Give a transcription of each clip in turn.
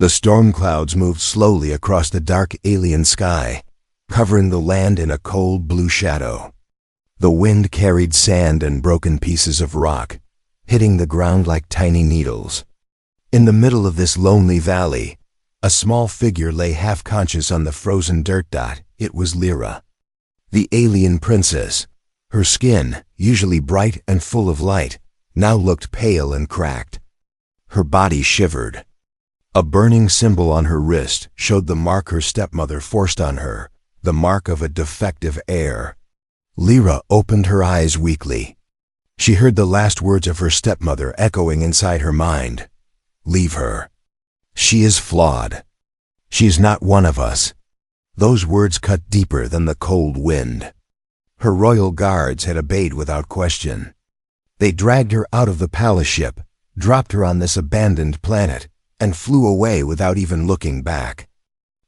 The storm clouds moved slowly across the dark alien sky, covering the land in a cold blue shadow. The wind carried sand and broken pieces of rock, hitting the ground like tiny needles. In the middle of this lonely valley, a small figure lay half-conscious on the frozen dirt dot. It was Lyra, the alien princess. Her skin, usually bright and full of light, now looked pale and cracked. Her body shivered. A burning symbol on her wrist showed the mark her stepmother forced on her, the mark of a defective heir. Lyra opened her eyes weakly. She heard the last words of her stepmother echoing inside her mind. Leave her. She is flawed. She is not one of us. Those words cut deeper than the cold wind. Her royal guards had obeyed without question. They dragged her out of the palace ship, dropped her on this abandoned planet, and flew away without even looking back.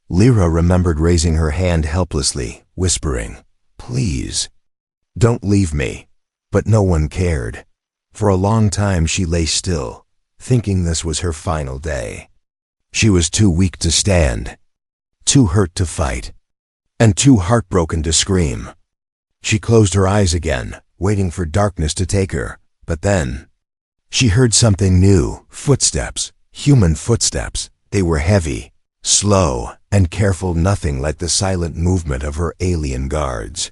Lyra remembered raising her hand helplessly, whispering, "Please, don't leave me." But no one cared. For a long time she lay still, thinking this was her final day. She was too weak to stand, too hurt to fight, and too heartbroken to scream. She closed her eyes again, waiting for darkness to take her, but then she heard something new. Footsteps. Human footsteps. They were heavy, slow, and careful, nothing like the silent movement of her alien guards.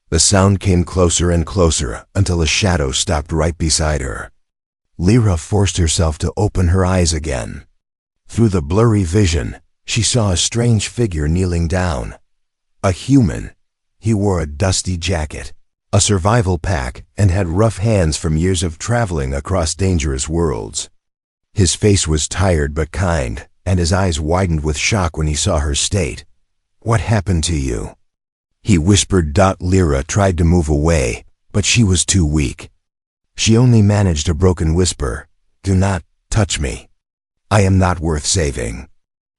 The sound came closer and closer until a shadow stopped right beside her. Lyra forced herself to open her eyes again. Through the blurry vision, she saw a strange figure kneeling down. A human. He wore a dusty jacket, a survival pack, and had rough hands from years of traveling across dangerous worlds. His face was tired but kind, and his eyes widened with shock when he saw her state. "What happened to you?" he whispered. Lyra tried to move away, but she was too weak. She only managed a broken whisper, "Do not touch me. I am not worth saving."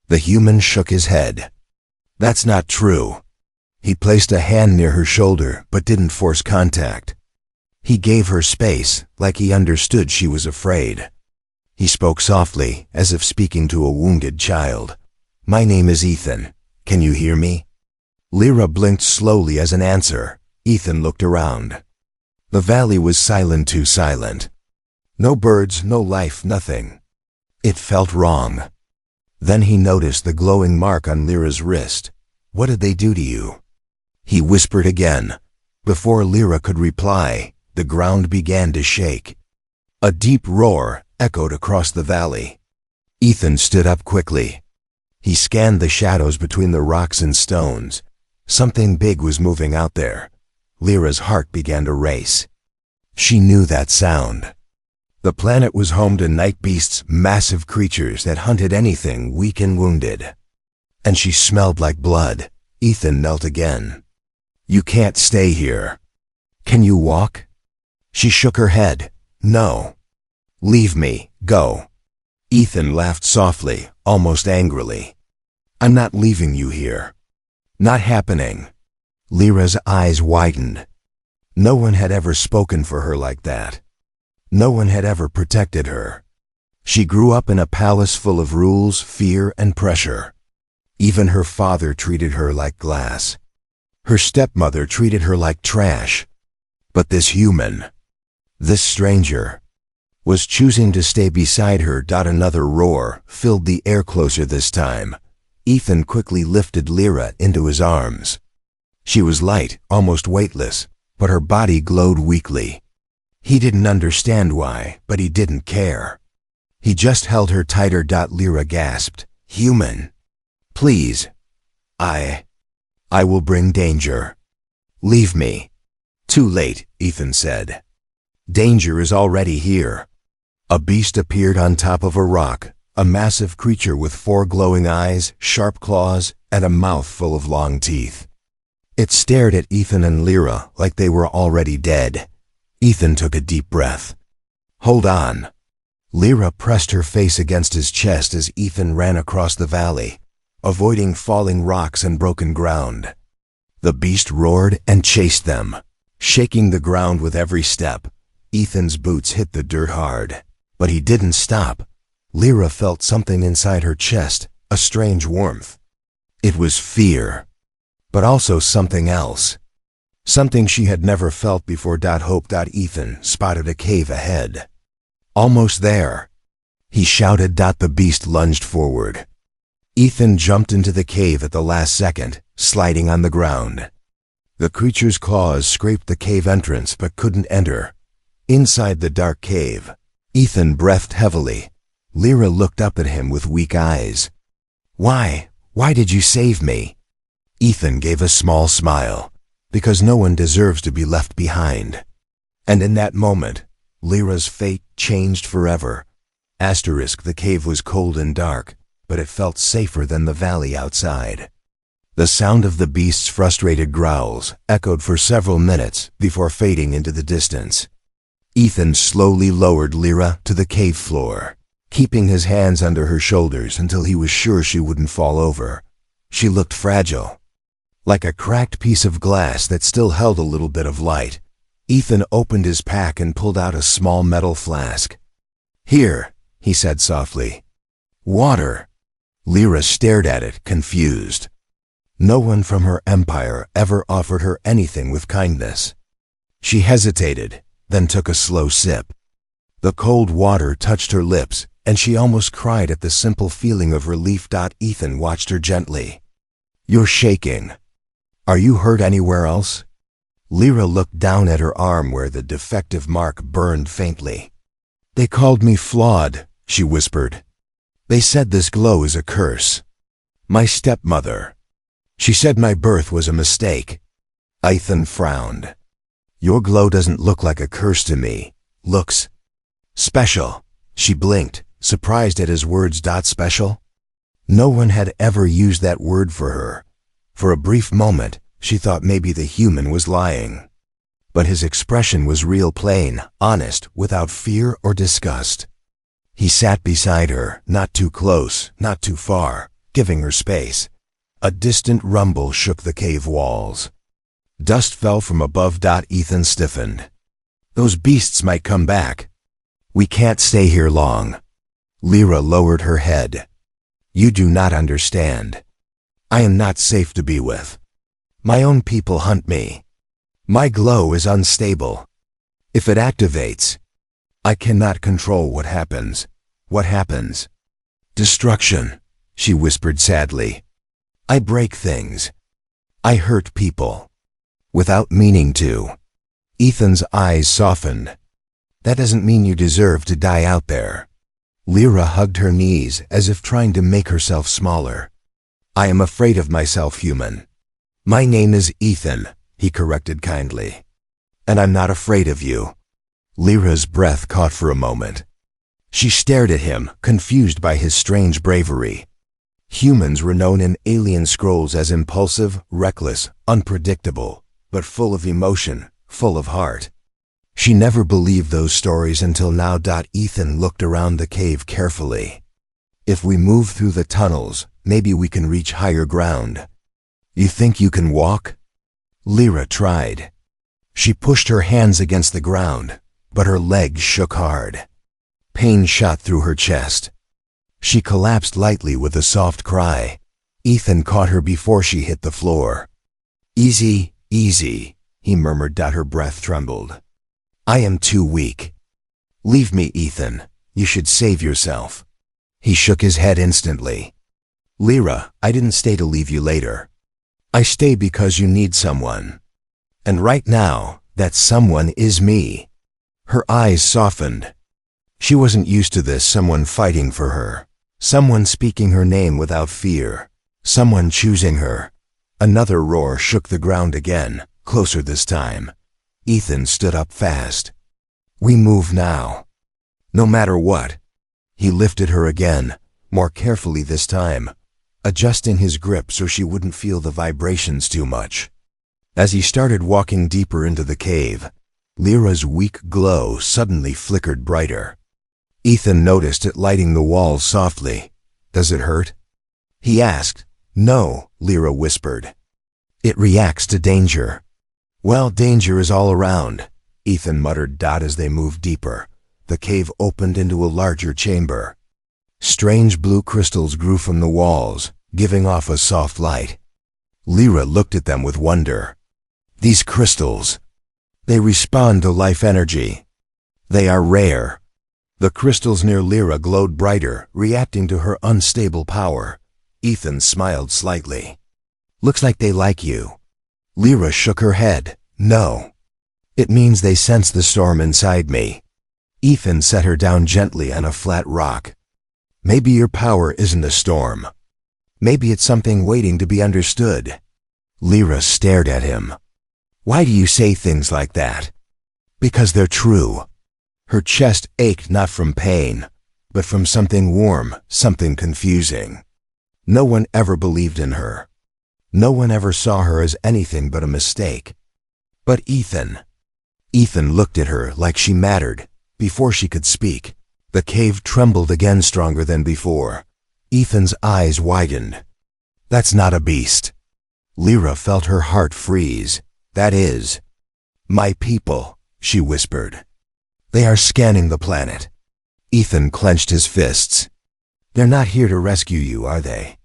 The human shook his head. "That's not true." He placed a hand near her shoulder but didn't force contact. He gave her space, like he understood she was afraid. He spoke softly, as if speaking to a wounded child. "My name is Ethan. Can you hear me?" Lyra blinked slowly as an answer. Ethan looked around. The valley was silent, too silent. No birds, no life, nothing. It felt wrong. Then he noticed the glowing mark on Lyra's wrist. "What did they do to you?" he whispered again. Before Lyra could reply, the ground began to shake. A deep roar echoed across the valley. Ethan stood up quickly. He scanned the shadows between the rocks and stones. Something big was moving out there. Lyra's heart began to race. She knew that sound. The planet was home to night beasts, massive creatures that hunted anything weak and wounded. And she smelled like blood. Ethan knelt again. "You can't stay here. Can you walk?" She shook her head. "No. Leave me. Go." Ethan laughed softly, almost angrily. "I'm not leaving you here. Not happening." Lyra's eyes widened. No one had ever spoken for her like that. No one had ever protected her. She grew up in a palace full of rules, fear, and pressure. Even her father treated her like glass. Her stepmother treated her like trash. But this human, this stranger, was choosing to stay beside her. Another roar filled the air, closer this time. Ethan quickly lifted Lyra into his arms. She was light, almost weightless, but her body glowed weakly. He didn't understand why, but he didn't care. He just held her tighter. Lyra gasped, "Human, please. I will bring danger. Leave me." "Too late," Ethan said. "Danger is already here." A beast appeared on top of a rock, a massive creature with 4 glowing eyes, sharp claws, and a mouth full of long teeth. It stared at Ethan and Lyra like they were already dead. Ethan took a deep breath. "Hold on." Lyra pressed her face against his chest as Ethan ran across the valley, avoiding falling rocks and broken ground. The beast roared and chased them, shaking the ground with every step. Ethan's boots hit the dirt hard, but he didn't stop. Lyra felt something inside her chest, a strange warmth. It was fear, but also something else. Something she had never felt before. Hope. Ethan spotted a cave ahead. Almost there, he shouted. The beast lunged forward. Ethan jumped into the cave at the last second, sliding on the ground. The creature's claws scraped the cave entrance but couldn't enter. Inside the dark cave, Ethan breathed heavily. Lyra looked up at him with weak eyes. Why did you save me?" Ethan gave a small smile. Because no one deserves to be left behind. And in that moment, Lyra's fate changed forever. The cave was cold and dark, but it felt safer than the valley outside. The sound of the beast's frustrated growls echoed for several minutes before fading into the distance. Ethan slowly lowered Lyra to the cave floor, keeping his hands under her shoulders until he was sure she wouldn't fall over. She looked fragile, like a cracked piece of glass that still held a little bit of light. Ethan opened his pack and pulled out a small metal flask. "Here," he said softly. "Water." Lyra stared at it, confused. No one from her empire ever offered her anything with kindness. She hesitated, then took a slow sip. The cold water touched her lips, and she almost cried at the simple feeling of relief. Ethan watched her gently. "You're shaking. Are you hurt anywhere else?" Lyra looked down at her arm where the defective mark burned faintly. "They called me flawed," she whispered. "They said this glow is a curse. My stepmother. She said my birth was a mistake." Ethan frowned. "Your glow doesn't look like a curse to me. Looks special." She blinked, surprised at his words. Special? No one had ever used that word for her. For a brief moment, she thought maybe the human was lying. But his expression was real, plain, honest, without fear or disgust. He sat beside her, not too close, not too far, giving her space. A distant rumble shook the cave walls. Dust fell from above. Ethan stiffened. "Those beasts might come back. We can't stay here long." Lyra lowered her head. "You do not understand. I am not safe to be with. My own people hunt me. My glow is unstable. If it activates, I cannot control what happens." "What happens?" "Destruction," she whispered sadly. "I break things. I hurt people. Without meaning to." Ethan's eyes softened. "That doesn't mean you deserve to die out there." Lyra hugged her knees as if trying to make herself smaller. "I am afraid of myself, human." "My name is Ethan," he corrected kindly. "And I'm not afraid of you." Lyra's breath caught for a moment. She stared at him, confused by his strange bravery. Humans were known in alien scrolls as impulsive, reckless, unpredictable, but full of emotion, full of heart. She never believed those stories until now. Ethan looked around the cave carefully. "If we move through the tunnels, maybe we can reach higher ground. You think you can walk?" Lyra tried. She pushed her hands against the ground, but her legs shook hard. Pain shot through her chest. She collapsed lightly with a soft cry. Ethan caught her before she hit the floor. "Easy, easy," he murmured. Her breath trembled. "I am too weak. Leave me, Ethan. You should save yourself." He shook his head instantly. "Lyra, I didn't stay to leave you later. I stay because you need someone. And right now, that someone is me." Her eyes softened. She wasn't used to this, someone fighting for her. Someone speaking her name without fear. Someone choosing her. Another roar shook the ground again, closer this time. Ethan stood up fast. "We move now. No matter what." He lifted her again, more carefully this time, adjusting his grip so she wouldn't feel the vibrations too much. As he started walking deeper into the cave, Lyra's weak glow suddenly flickered brighter. Ethan noticed it lighting the walls softly. "Does it hurt?" he asked. "No," Lyra whispered. "It reacts to danger." "Well, danger is all around," Ethan muttered. As they moved deeper, the cave opened into a larger chamber. Strange blue crystals grew from the walls, giving off a soft light. Lyra looked at them with wonder. These crystals, they respond to life energy. They are rare. The crystals near Lyra glowed brighter, reacting to her unstable power. Ethan smiled slightly. Looks like they like you. Lyra shook her head. No. It means they sense the storm inside me. Ethan set her down gently on a flat rock. Maybe your power isn't a storm. Maybe it's something waiting to be understood. Lyra stared at him. Why do you say things like that? Because they're true. Her chest ached not from pain, but from something warm, something confusing. No one ever believed in her. No one ever saw her as anything but a mistake. But Ethan looked at her like she mattered. Before she could speak, the cave trembled again stronger than before. Ethan's eyes widened. That's not a beast. Lyra felt her heart freeze. That is, my people, she whispered. They are scanning the planet. Ethan clenched his fists. They're not here to rescue you, are they?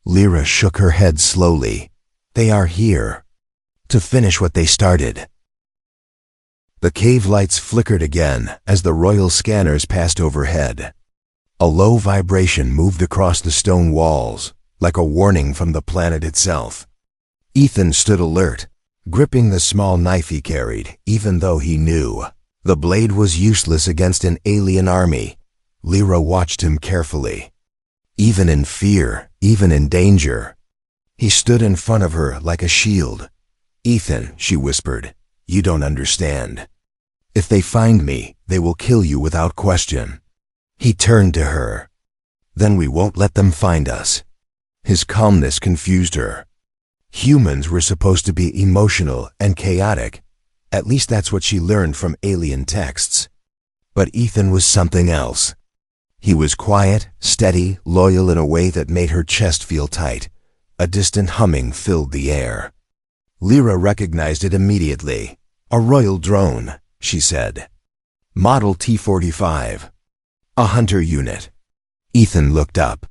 Lyra shook her head slowly. They are here to finish what they started. The cave lights flickered again as the royal scanners passed overhead. A low vibration moved across the stone walls, like a warning from the planet itself. Ethan stood alert, gripping the small knife he carried, even though he knew the blade was useless against an alien army. Lyra watched him carefully. Even in fear, even in danger, he stood in front of her like a shield. Ethan, she whispered, you don't understand. If they find me, they will kill you without question. He turned to her. Then we won't let them find us. His calmness confused her. Humans were supposed to be emotional and chaotic. At least that's what she learned from alien texts. But Ethan was something else. He was quiet, steady, loyal in a way that made her chest feel tight. A distant humming filled the air. Lyra recognized it immediately. A royal drone, she said. Model T-45. A hunter unit. Ethan looked up.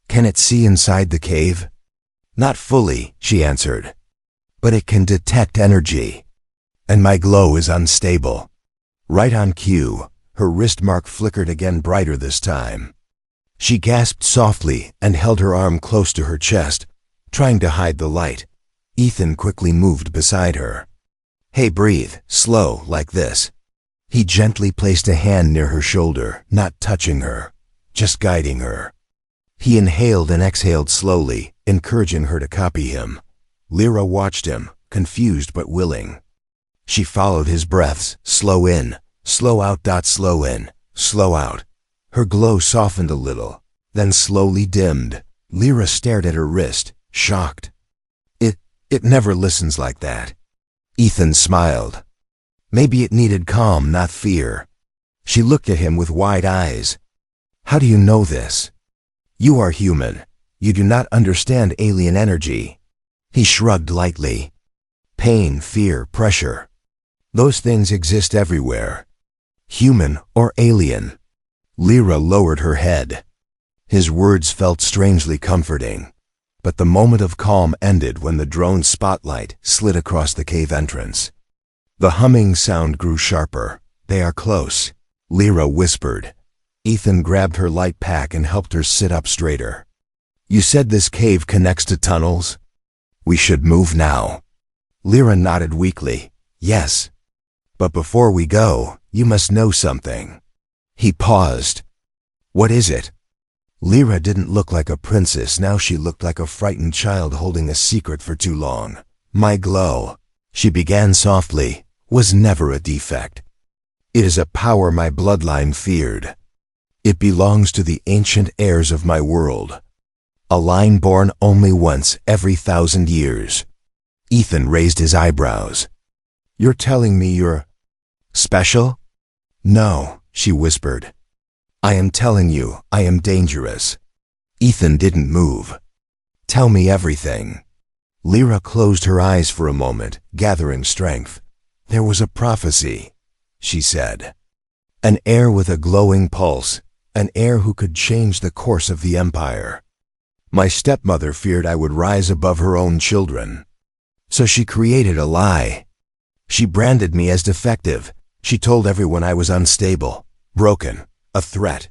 Can it see inside the cave? Not fully, she answered. But it can detect energy. And my glow is unstable. Right on cue, her wrist mark flickered again, brighter this time. She gasped softly and held her arm close to her chest, trying to hide the light. Ethan quickly moved beside her. Hey, breathe, slow, like this. He gently placed a hand near her shoulder, not touching her, just guiding her. He inhaled and exhaled slowly, encouraging her to copy him. Lyra watched him, confused but willing. She followed his breaths, slow in, slow out. Slow in, slow out. Her glow softened a little, then slowly dimmed. Lyra stared at her wrist, shocked. It never listens like that. Ethan smiled. Maybe it needed calm, not fear. She looked at him with wide eyes. How do you know this? You are human. You do not understand alien energy. He shrugged lightly. Pain, fear, pressure. Those things exist everywhere. Human or alien. Lyra lowered her head. His words felt strangely comforting. But the moment of calm ended when the drone's spotlight slid across the cave entrance. The humming sound grew sharper. They are close, Lyra whispered. Ethan grabbed her light pack and helped her sit up straighter. You said this cave connects to tunnels? We should move now. Lyra nodded weakly. Yes. But before we go, you must know something. He paused. What is it? Lyra didn't look like a princess. Now she looked like a frightened child holding a secret for too long. My glow, she began softly, was never a defect. It is a power my bloodline feared. It belongs to the ancient heirs of my world. A line born only once every 1,000 years. Ethan raised his eyebrows. You're telling me you're special? No, she whispered. I am telling you, I am dangerous. Ethan didn't move. Tell me everything. Lyra closed her eyes for a moment, gathering strength. There was a prophecy, she said. An air with a glowing pulse. an heir who could change the course of the empire. My stepmother feared I would rise above her own children. So she created a lie. She branded me as defective. She told everyone I was unstable, broken, a threat.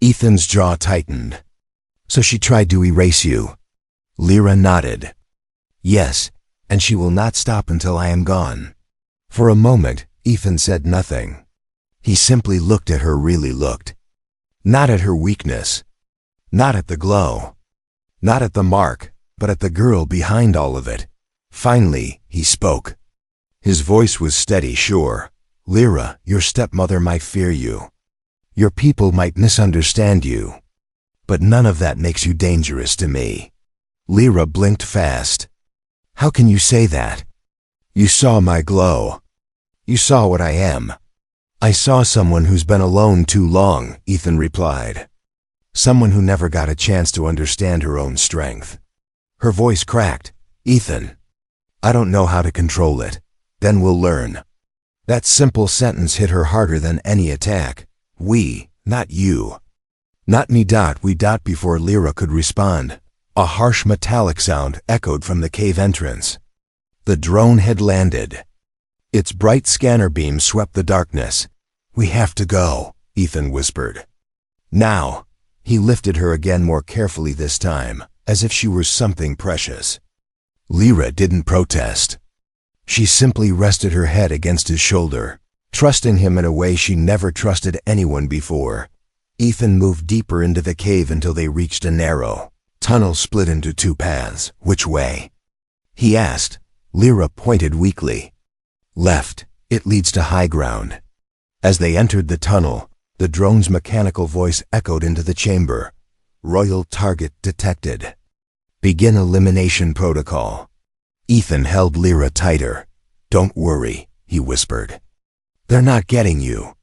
Ethan's jaw tightened. So she tried to erase you. Lyra nodded. Yes, and she will not stop until I am gone. For a moment, Ethan said nothing. He simply looked at her, really looked. Not at her weakness. Not at the glow. Not at the mark, but at the girl behind all of it. Finally, he spoke. His voice was steady, sure. Lyra, your stepmother might fear you. Your people might misunderstand you. But none of that makes you dangerous to me. Lyra blinked fast. How can you say that? You saw my glow. You saw what I am. I saw someone who's been alone too long, Ethan replied. Someone who never got a chance to understand her own strength. Her voice cracked. Ethan, I don't know how to control it. Then we'll learn. That simple sentence hit her harder than any attack. We, not you. Not me. We. Before Lyra could respond, a harsh metallic sound echoed from the cave entrance. The drone had landed. Its bright scanner beam swept the darkness. We have to go, Ethan whispered. Now. He lifted her again, more carefully this time, as if she were something precious. Lyra didn't protest. She simply rested her head against his shoulder, trusting him in a way she never trusted anyone before. Ethan moved deeper into the cave until they reached a narrow tunnel split into two paths. Which way? He asked. Lyra pointed weakly. Left. It leads to high ground. As they entered the tunnel, the drone's mechanical voice echoed into the chamber. Royal target detected. Begin elimination protocol. Ethan held Lyra tighter. Don't worry, he whispered. They're not getting you.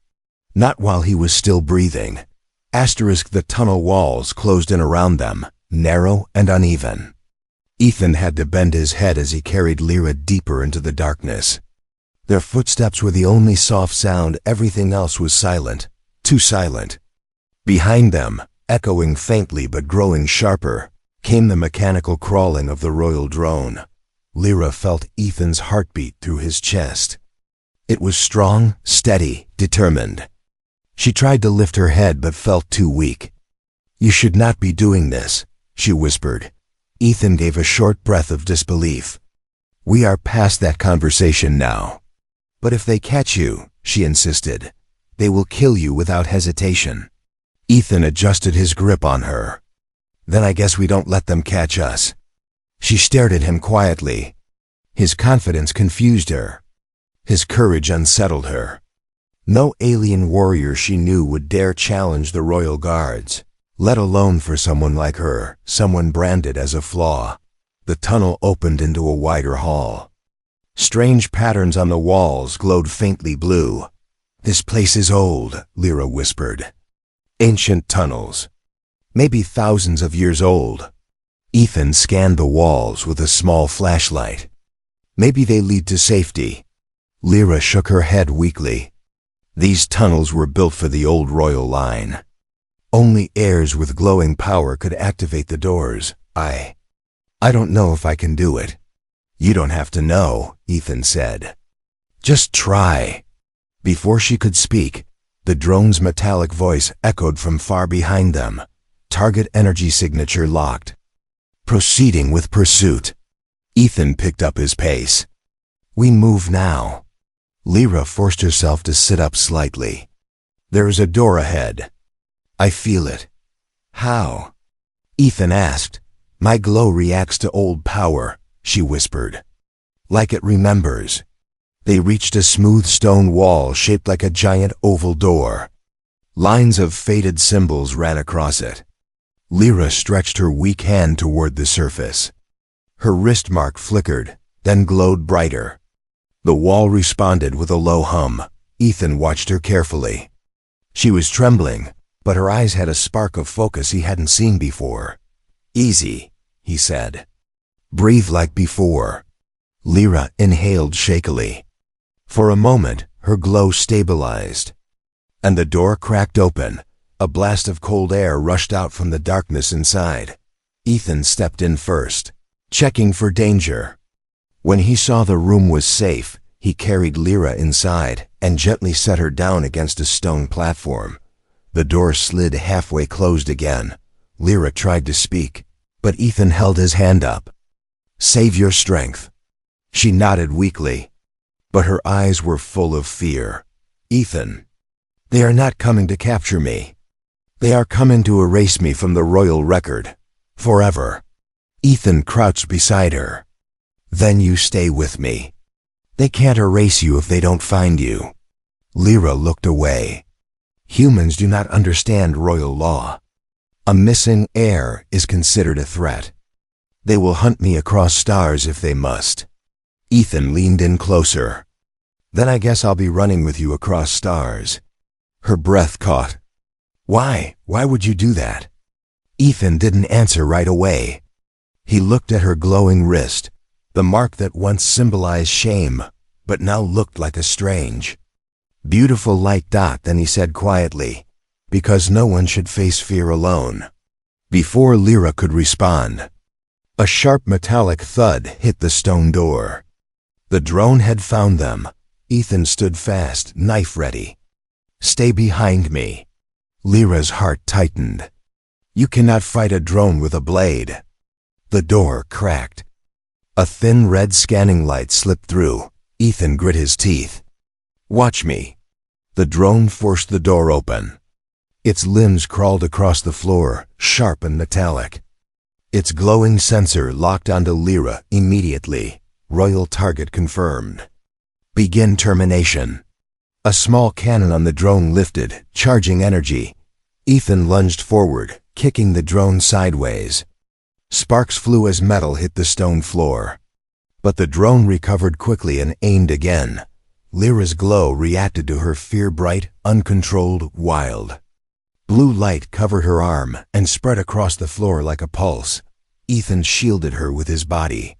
Not while he was still breathing. The tunnel walls closed in around them, narrow and uneven. Ethan had to bend his head as he carried Lyra deeper into the darkness. Their footsteps were the only soft sound. Everything else was silent. Too silent. Behind them, echoing faintly but growing sharper, came the mechanical crawling of the royal drone. Lyra felt Ethan's heartbeat through his chest. It was strong, steady, determined. She tried to lift her head but felt too weak. You should not be doing this, she whispered. Ethan gave a short breath of disbelief. We are past that conversation now. But if they catch you, she insisted, they will kill you without hesitation. Ethan adjusted his grip on her. Then I guess we don't let them catch us. She stared at him quietly. His confidence confused her. His courage unsettled her. No alien warrior she knew would dare challenge the royal guards, let alone for someone like her, someone branded as a flaw. The tunnel opened into a wider hall. Strange patterns on the walls glowed faintly blue. This place is old, Lyra whispered. Ancient tunnels. Maybe thousands of years old. Ethan scanned the walls with a small flashlight. Maybe they lead to safety. Lyra shook her head weakly. These tunnels were built for the old royal line. Only heirs with glowing power could activate the doors. I don't know if I can do it. You don't have to know, Ethan said. Just try. Before she could speak, the drone's metallic voice echoed from far behind them. Target energy signature locked. Proceeding with pursuit. Ethan picked up his pace. We move now. Lyra forced herself to sit up slightly. There is a door ahead. I feel it. How? Ethan asked. My glow reacts to old power, she whispered. Like it remembers. They reached a smooth stone wall shaped like a giant oval door. Lines of faded symbols ran across it. Lyra stretched her weak hand toward the surface. Her wrist mark flickered, then glowed brighter. The wall responded with a low hum. Ethan watched her carefully. She was trembling, but her eyes had a spark of focus he hadn't seen before. Easy, he said. Breathe like before. Lyra inhaled shakily. For a moment, her glow stabilized. And the door cracked open, A blast of cold air rushed out from the darkness inside. Ethan stepped in first, checking for danger. When he saw the room was safe, he carried Lyra inside and gently set her down against a stone platform. The door slid halfway closed again. Lyra tried to speak, but Ethan held his hand up. "Save your strength." She nodded weakly, but her eyes were full of fear. "Ethan, they are not coming to capture me. They are coming to erase me from the royal record. Forever." Ethan crouched beside her. "Then you stay with me. They can't erase you if they don't find you." Lyra looked away. Humans do not understand royal law. A missing heir is considered a threat. They will hunt me across stars if they must. Ethan leaned in closer. "Then I guess I'll be running with you across stars." Her breath caught. Why would you do that?" Ethan didn't answer right away. He looked at her glowing wrist, the mark that once symbolized shame, but now looked like a strange, beautiful light dot. Then he said quietly, "Because no one should face fear alone." Before Lyra could respond, a sharp metallic thud hit the stone door. The drone had found them. Ethan stood fast, knife ready. "Stay behind me." Lyra's heart tightened. "You cannot fight a drone with a blade." The door cracked. A thin red scanning light slipped through. Ethan grit his teeth. "Watch me." The drone forced the door open. Its limbs crawled across the floor, sharp and metallic. Its glowing sensor locked onto Lyra immediately. Royal target confirmed. "Begin termination." A small cannon on the drone lifted, charging energy. Ethan lunged forward, kicking the drone sideways. Sparks flew as metal hit the stone floor. But the drone recovered quickly and aimed again. Lyra's glow reacted to her fear, bright, uncontrolled, wild. Blue light covered her arm and spread across the floor like a pulse. Ethan shielded her with his body.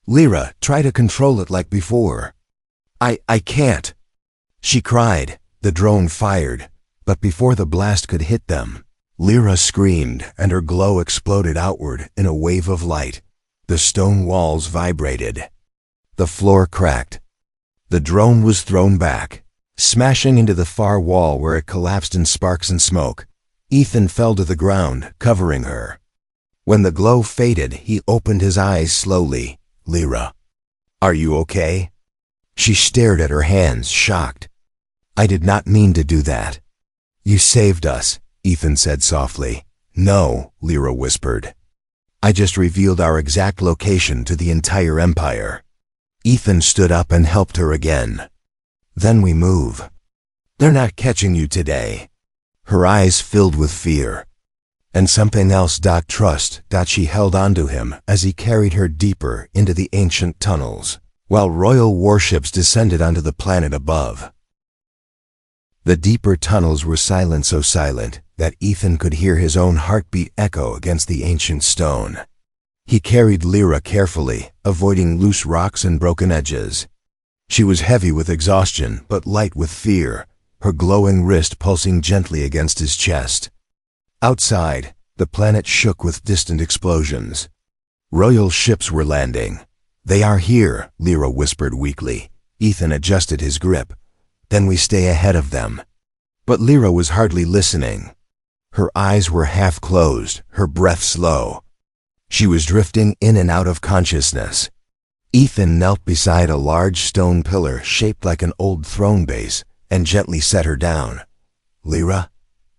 "Lyra, try to control it like before." I can't," she cried. The drone fired, but before the blast could hit them, Lyra screamed and her glow exploded outward in a wave of light. The stone walls vibrated. The floor cracked. The drone was thrown back, smashing into the far wall where it collapsed in sparks and smoke. Ethan fell to the ground, covering her. When the glow faded, he opened his eyes slowly. "Lyra, are you okay?" She stared at her hands, shocked. "I did not mean to do that." "You saved us," Ethan said softly. "No," Lyra whispered. "I just revealed our exact location to the entire empire." Ethan stood up and helped her again. "Then we move. They're not catching you today." Her eyes filled with fear. And something else. Trust. She held onto him as he carried her deeper into the ancient tunnels, while royal warships descended onto the planet above. The deeper tunnels were silent, so silent that Ethan could hear his own heartbeat echo against the ancient stone. He carried Lyra carefully, avoiding loose rocks and broken edges. She was heavy with exhaustion, but light with fear, her glowing wrist pulsing gently against his chest. Outside, the planet shook with distant explosions. Royal ships were landing. "They are here," Lyra whispered weakly. Ethan adjusted his grip. "Then we stay ahead of them." But Lyra was hardly listening. Her eyes were half closed, her breath slow. She was drifting in and out of consciousness. Ethan knelt beside a large stone pillar shaped like an old throne base and gently set her down. "Lyra,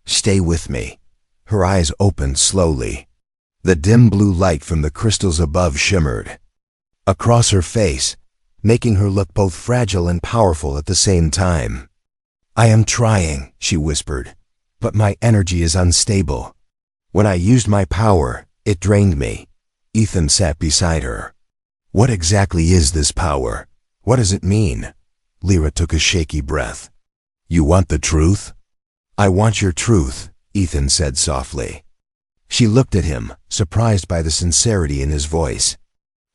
stay with me." Her eyes opened slowly. The dim blue light from the crystals above shimmered across her face, making her look both fragile and powerful at the same time. "I am trying," she whispered, "but my energy is unstable. When I used my power, it drained me." Ethan sat beside her. "What exactly is this power? What does it mean?" Lyra took a shaky breath. "You want the truth?" "I want your truth," Ethan said softly. She looked at him, surprised by the sincerity in his voice.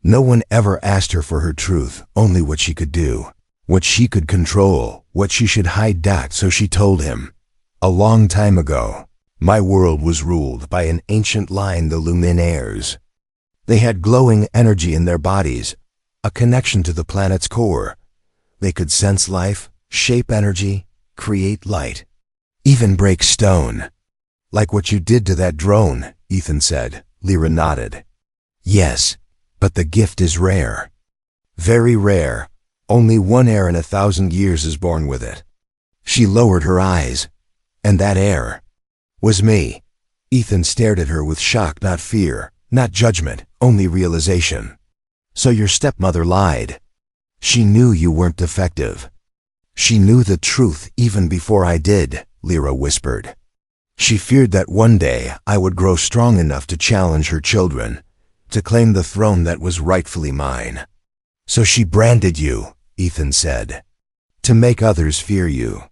No one ever asked her for her truth, only what she could do, what she could control, what she should hide. So she told him. "A long time ago, My world was ruled by an ancient line, the Luminaires. They had glowing energy in their bodies, a connection to the planet's core. They could sense life, shape energy, create light, even break stone. Like what you did to that drone, Ethan said. Lyra nodded. Yes, but the gift is rare. Very rare. Only one heir in 1,000 years is born with it. She lowered her eyes. And that heir was me. Ethan stared at her with shock, not fear, not judgment, only realization. So your stepmother lied. She knew you weren't defective. She knew the truth even before I did, Lyra whispered. She feared that one day I would grow strong enough to challenge her children, to claim the throne that was rightfully mine. So she branded you, Ethan said, to make others fear you.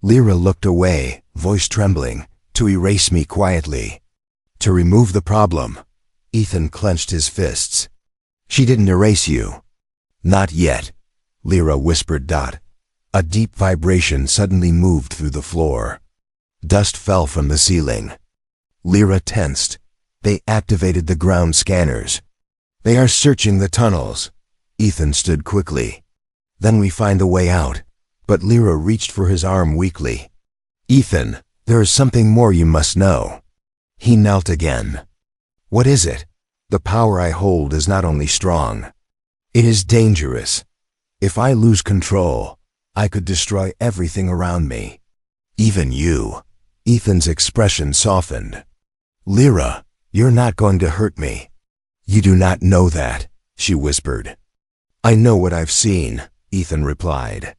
Lyra looked away, voice trembling, to erase me quietly. To remove the problem. Ethan clenched his fists. She didn't erase you. Not yet, Lyra whispered. A deep vibration suddenly moved through the floor. Dust fell from the ceiling. Lyra tensed. They activated the ground scanners. They are searching the tunnels. Ethan stood quickly. Then we find a way out. But Lyra reached for his arm weakly. Ethan, there is something more you must know. He knelt again. What is it? The power I hold is not only strong. It is dangerous. If I lose control, I could destroy everything around me. Even you. Ethan's expression softened. Lyra, you're not going to hurt me. You do not know that, she whispered. I know what I've seen, Ethan replied.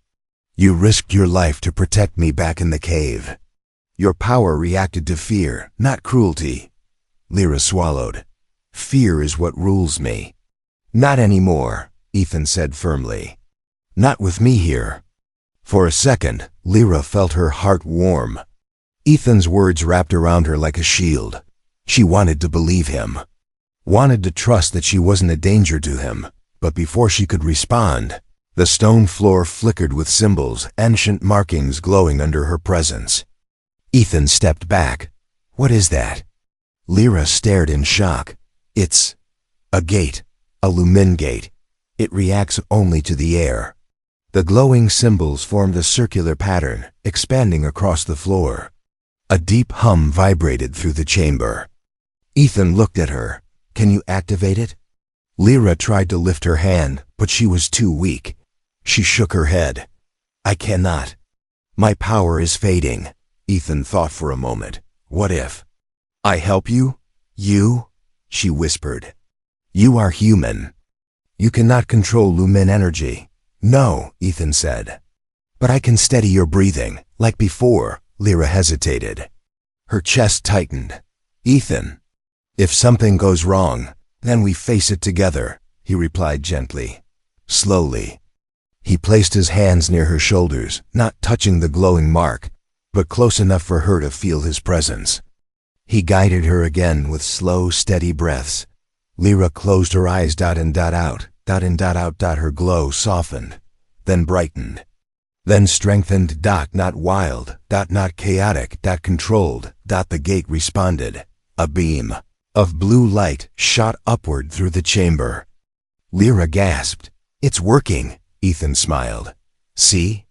You risked your life to protect me back in the cave. Your power reacted to fear, not cruelty. Lyra swallowed. Fear is what rules me. Not anymore, Ethan said firmly. Not with me here. For a second, Lyra felt her heart warm. Ethan's words wrapped around her like a shield. She wanted to believe him. Wanted to trust that she wasn't a danger to him. But before she could respond, the stone floor flickered with symbols, ancient markings glowing under her presence. Ethan stepped back. What is that? Lyra stared in shock. It's a gate, a lumin gate. It reacts only to the air. The glowing symbols formed a circular pattern, expanding across the floor. A deep hum vibrated through the chamber. Ethan looked at her. Can you activate it? Lyra tried to lift her hand, but she was too weak. She shook her head. I cannot. My power is fading. Ethan thought for a moment. What if I help you? You? She whispered. You are human. You cannot control lumin energy. No, Ethan said. But I can steady your breathing, like before. Lyra hesitated. Her chest tightened. Ethan, if something goes wrong, then we face it together, he replied gently. Slowly. He placed his hands near her shoulders, not touching the glowing mark, but close enough for her to feel his presence. He guided her again with slow, steady breaths. Lyra closed her eyes. In, out. Her glow softened, then brightened, then strengthened. Not wild. Not chaotic. Controlled. The gate responded. A beam of blue light shot upward through the chamber. Lyra gasped. It's working, Ethan smiled. See?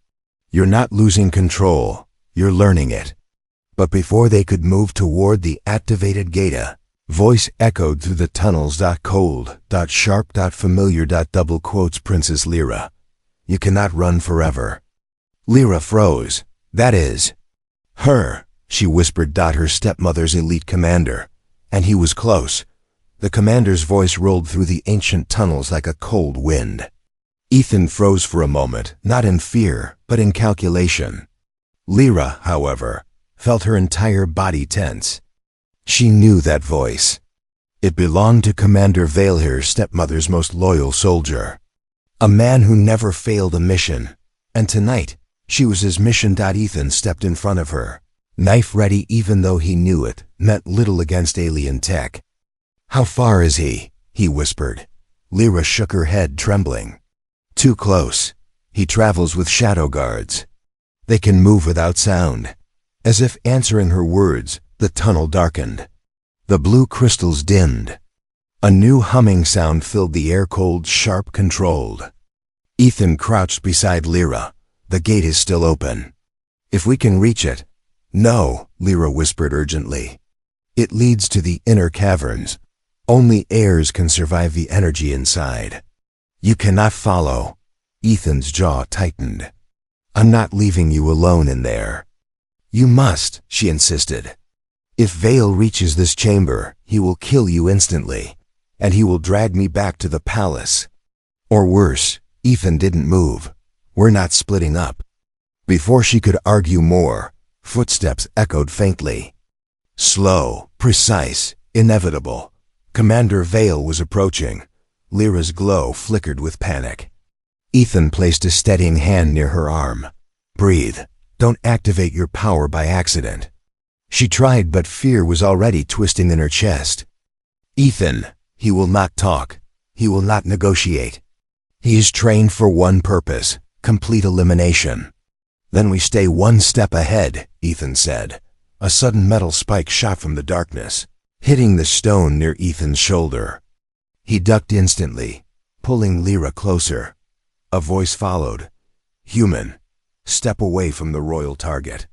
You're not losing control. You're learning it. But before they could move toward the activated gate, a voice echoed through the tunnels. Cold. Sharp. Familiar. Double quotes. Princess Lyra. You cannot run forever. Lyra froze. That is her, she whispered. Her stepmother's elite commander. And he was close. The commander's voice rolled through the ancient tunnels like a cold wind. Ethan froze for a moment, not in fear, but in calculation. Lyra, however, felt her entire body tense. She knew that voice. It belonged to Commander Valehir's stepmother's most loyal soldier. A man who never failed a mission. And tonight, she was his mission. Ethan stepped in front of her. Knife ready, even though he knew it meant little against alien tech. How far is he? He whispered. Lyra shook her head, trembling. Too close. He travels with shadow guards. They can move without sound. As if answering her words, The tunnel darkened. The blue crystals dimmed. A new humming sound filled the air, cold, sharp, controlled. Ethan crouched beside Lyra. The gate is still open. If we can reach it. No, Lyra whispered urgently. It leads to the inner caverns. Only heirs can survive the energy inside. You cannot follow. Ethan's jaw tightened. I'm not leaving you alone in there. You must, she insisted. If Vale reaches this chamber, he will kill you instantly, and he will drag me back to the palace. Or worse, Ethan didn't move. We're not splitting up. Before she could argue more, footsteps echoed faintly. Slow, precise, inevitable. Commander Vale was approaching. Lyra's glow flickered with panic. Ethan placed a steadying hand near her arm. Breathe. Don't activate your power by accident. She tried, but fear was already twisting in her chest. Ethan, he will not talk. He will not negotiate. He is trained for one purpose, complete elimination. Then we stay one step ahead, Ethan said. A sudden metal spike shot from the darkness, hitting the stone near Ethan's shoulder. He ducked instantly, pulling Lyra closer. A voice followed. Human, step away from the royal target.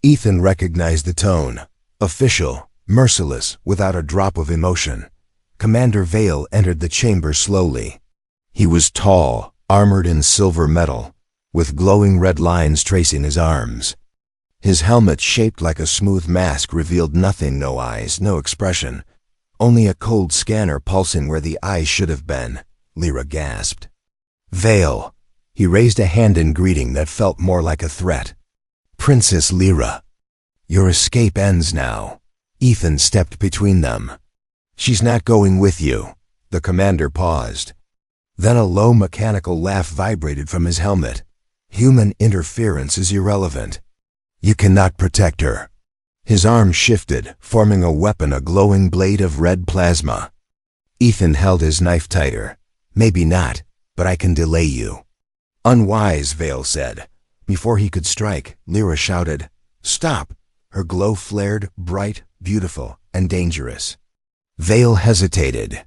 Ethan recognized the tone. Official, merciless, without a drop of emotion. Commander Vale entered the chamber slowly. He was tall, armored in silver metal, with glowing red lines tracing his arms. His helmet, shaped like a smooth mask, revealed nothing, no eyes, no expression. Only a cold scanner pulsing where the eyes should have been. Lyra gasped. Vale. He raised a hand in greeting that felt more like a threat. Princess Lyra. Your escape ends now. Ethan stepped between them. She's not going with you. The commander paused. Then a low mechanical laugh vibrated from his helmet. Human interference is irrelevant. You cannot protect her. His arm shifted, forming a weapon, a glowing blade of red plasma. Ethan held his knife tighter. Maybe not, but I can delay you. Unwise, Vale said. Before he could strike, Lyra shouted, Stop! Her glow flared, bright, beautiful, and dangerous. Vale hesitated.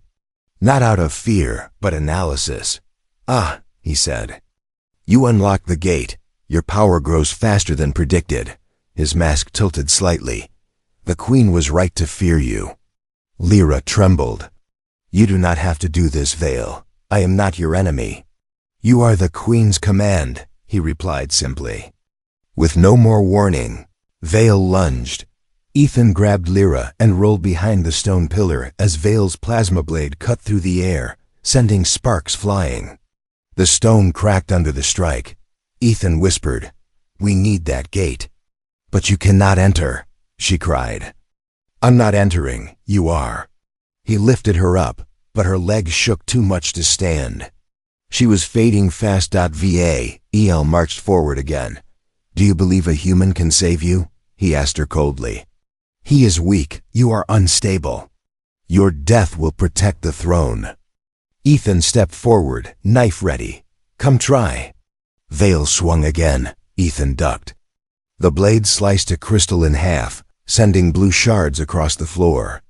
Not out of fear, but analysis. Ah, he said. You unlock the gate. Your power grows faster than predicted. His mask tilted slightly. The queen was right to fear you. Lyra trembled. You do not have to do this, Vale. I am not your enemy. You are the queen's command, he replied simply. With no more warning, Vale lunged. Ethan grabbed Lyra and rolled behind the stone pillar as Vale's plasma blade cut through the air, sending sparks flying. The stone cracked under the strike. Ethan whispered, We need that gate. But you cannot enter, she cried. I'm not entering, you are. He lifted her up, but her legs shook too much to stand. She was fading fast. Va. El marched forward again. Do you believe a human can save you? He asked her coldly. He is weak. You are unstable. Your death will protect the throne. Ethan stepped forward, knife ready. Come try. Vale swung again. Ethan ducked. The blade sliced a crystal in half, sending blue shards across the floor.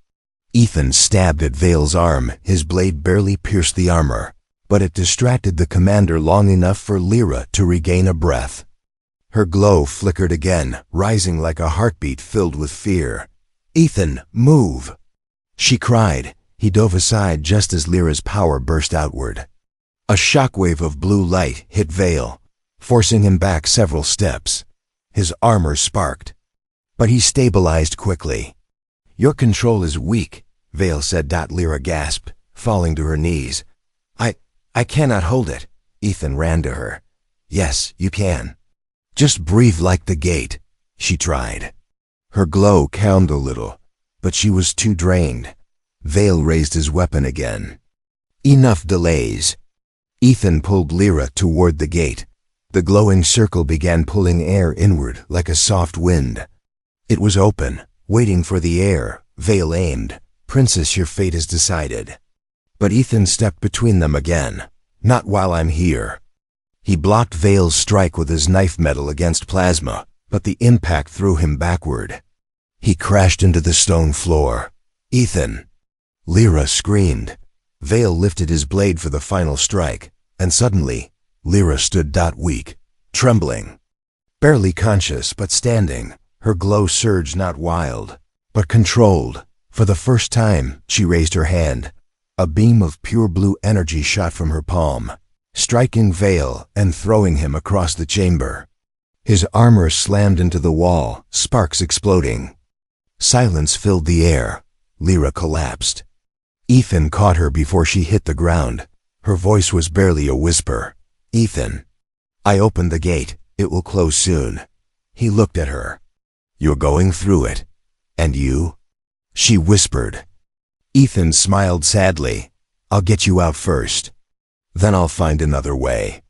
Ethan stabbed at Vale's arm. His blade barely pierced the armor, but it distracted the commander long enough for Lyra to regain a breath. Her glow flickered again, rising like a heartbeat filled with fear. Ethan, move! She cried. He dove aside just as Lyra's power burst outward. A shockwave of blue light hit Vale, forcing him back several steps. His armor sparked, but he stabilized quickly. Your control is weak, Vale said. Lyra gasped, falling to her knees. I cannot hold it. Ethan ran to her. Yes, you can. Just breathe like the gate, she tried. Her glow calmed a little, but she was too drained. Vale raised his weapon again. Enough delays. Ethan pulled Lyra toward the gate. The glowing circle began pulling air inward like a soft wind. It was open, waiting for the air. Vale aimed. Princess, your fate is decided. But Ethan stepped between them again. Not while I'm here. He blocked Vale's strike with his knife metal against plasma, but the impact threw him backward. He crashed into the stone floor. "Ethan!" Lyra screamed. Vale lifted his blade for the final strike, and suddenly, Lyra stood weak, trembling. Barely conscious, but standing, her glow surged not wild, but controlled. For the first time, she raised her hand. A beam of pure blue energy shot from her palm, striking Vale and throwing him across the chamber. His armor slammed into the wall, sparks exploding. Silence filled the air. Lyra collapsed. Ethan caught her before she hit the ground. Her voice was barely a whisper. "Ethan." "I opened the gate. It will close soon." He looked at her. "You're going through it. And you?" She whispered. Ethan smiled sadly. "I'll get you out first. Then I'll find another way."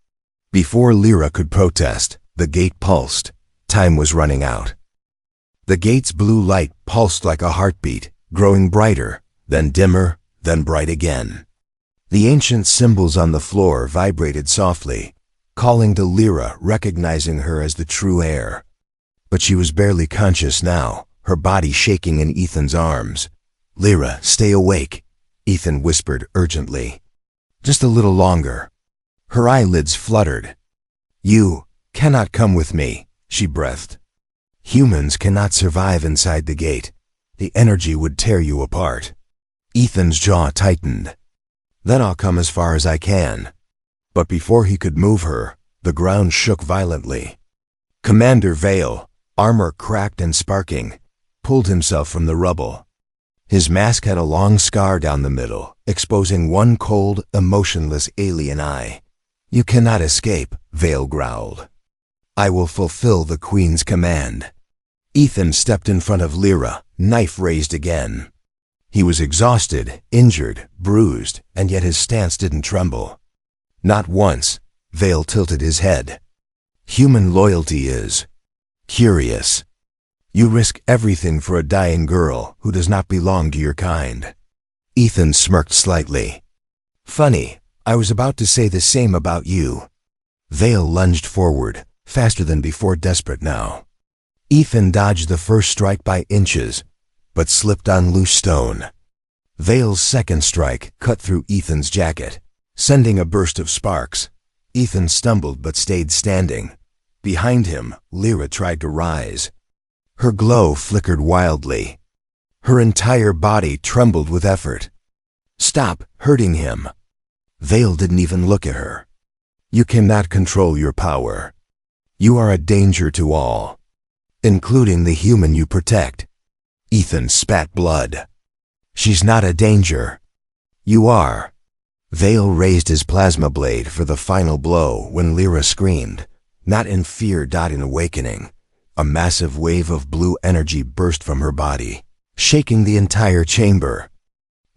Before Lyra could protest, the gate pulsed. Time was running out. The gate's blue light pulsed like a heartbeat, growing brighter, then dimmer, then bright again. The ancient symbols on the floor vibrated softly, calling to Lyra, recognizing her as the true heir. But she was barely conscious now, her body shaking in Ethan's arms. "Lyra, stay awake," Ethan whispered urgently. "Just a little longer." Her eyelids fluttered. "You cannot come with me," she breathed. "Humans cannot survive inside the gate. The energy would tear you apart." Ethan's jaw tightened. "Then I'll come as far as I can." But before he could move her, the ground shook violently. Commander Vale, armor cracked and sparking, pulled himself from the rubble. His mask had a long scar down the middle, exposing one cold, emotionless alien eye. "You cannot escape," Vale growled. "I will fulfill the Queen's command." Ethan stepped in front of Lyra, knife raised again. He was exhausted, injured, bruised, and yet his stance didn't tremble. Not once, Vale tilted his head. "Human loyalty is curious. You risk everything for a dying girl who does not belong to your kind." Ethan smirked slightly. "Funny, I was about to say the same about you." Vale lunged forward, faster than before, desperate now. Ethan dodged the first strike by inches, but slipped on loose stone. Vale's second strike cut through Ethan's jacket, sending a burst of sparks. Ethan stumbled but stayed standing. Behind him, Lyra tried to rise. Her glow flickered wildly. Her entire body trembled with effort. "Stop hurting him." Vale didn't even look at her. "You cannot control your power. You are a danger to all, including the human you protect." Ethan spat blood. "She's not a danger. You are." Vale raised his plasma blade for the final blow when Lyra screamed, not in fear, in awakening. A massive wave of blue energy burst from her body, shaking the entire chamber.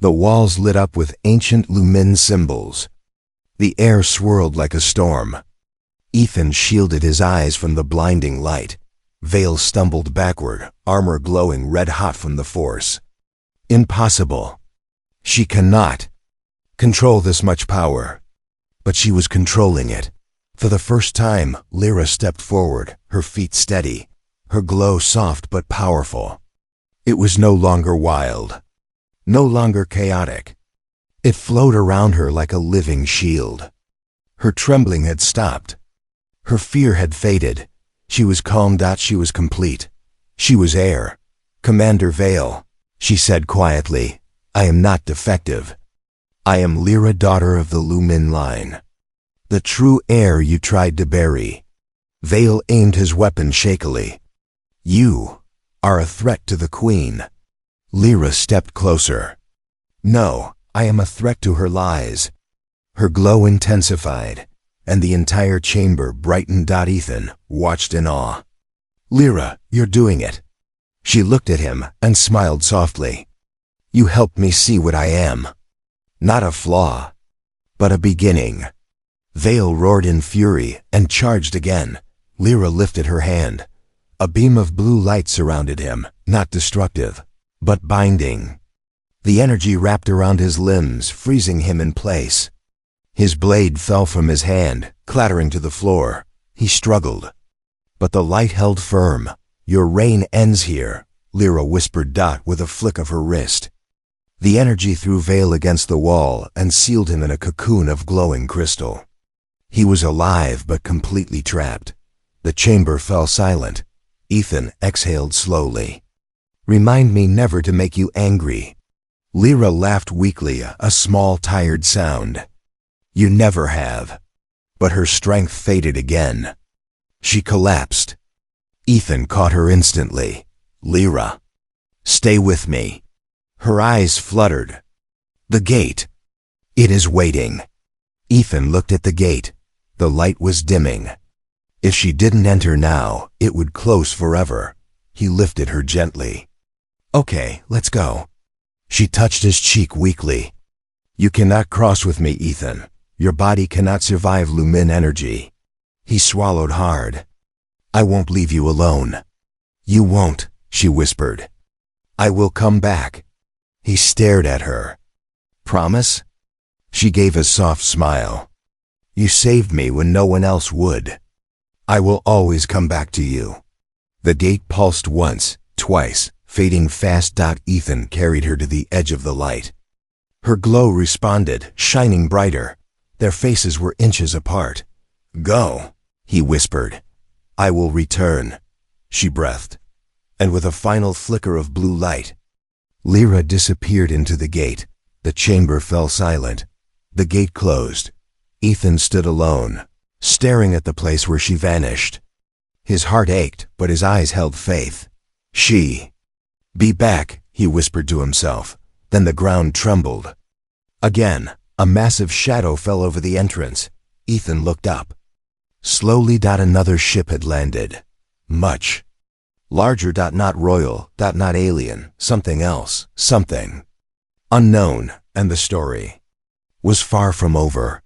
The walls lit up with ancient Lumin symbols. The air swirled like a storm. Ethan shielded his eyes from the blinding light. Vale stumbled backward, armor glowing red-hot from the force. Impossible. She cannot control this much power. But she was controlling it. For the first time, Lyra stepped forward, her feet steady, her glow soft but powerful. It was no longer wild, no longer chaotic. It flowed around her like a living shield. Her trembling had stopped. Her fear had faded. She was calm. She was complete. She was heir. "Commander Vale," she said quietly, "I am not defective. I am Lyra, daughter of the Lumin line. The true heir you tried to bury." Vale aimed his weapon shakily. "You are a threat to the Queen." Lyra stepped closer. "No, I am a threat to her lies." Her glow intensified, and the entire chamber brightened. Ethan watched in awe. "Lyra, you're doing it." She looked at him and smiled softly. "You helped me see what I am. Not a flaw, but a beginning." Vale roared in fury and charged again. Lyra lifted her hand. A beam of blue light surrounded him, not destructive, but binding. The energy wrapped around his limbs, freezing him in place. His blade fell from his hand, clattering to the floor. He struggled. But the light held firm. "Your reign ends here, Lyra whispered Dot with a flick of her wrist. The energy threw Vale against the wall and sealed him in a cocoon of glowing crystal. He was alive but completely trapped. The chamber fell silent. Ethan exhaled slowly. "Remind me never to make you angry." Lyra laughed weakly, a small tired sound. "You never have." But her strength faded again. She collapsed. Ethan caught her instantly. "Lyra, stay with me." Her eyes fluttered. "The gate. It is waiting." Ethan looked at the gate. The light was dimming. If she didn't enter now, it would close forever. He lifted her gently. "Okay, let's go." She touched his cheek weakly. "You cannot cross with me, Ethan. Your body cannot survive Lumin energy." He swallowed hard. "I won't leave you alone." "You won't," she whispered. "I will come back." He stared at her. "Promise?" She gave a soft smile. "You saved me when no one else would. I will always come back to you." The gate pulsed once, twice, fading fast. Ethan carried her to the edge of the light. Her glow responded, shining brighter. Their faces were inches apart. "Go," he whispered. "I will return." She breathed. And with a final flicker of blue light, Lyra disappeared into the gate. The chamber fell silent. The gate closed. Ethan stood alone, staring at the place where she vanished. His heart ached, but his eyes held faith. "Be back," he whispered to himself. Then the ground trembled. Again, a massive shadow fell over the entrance. Ethan looked up. Slowly. Another ship had landed. Much larger. Not royal. Not alien. Something else. Something unknown. And the story was far from over.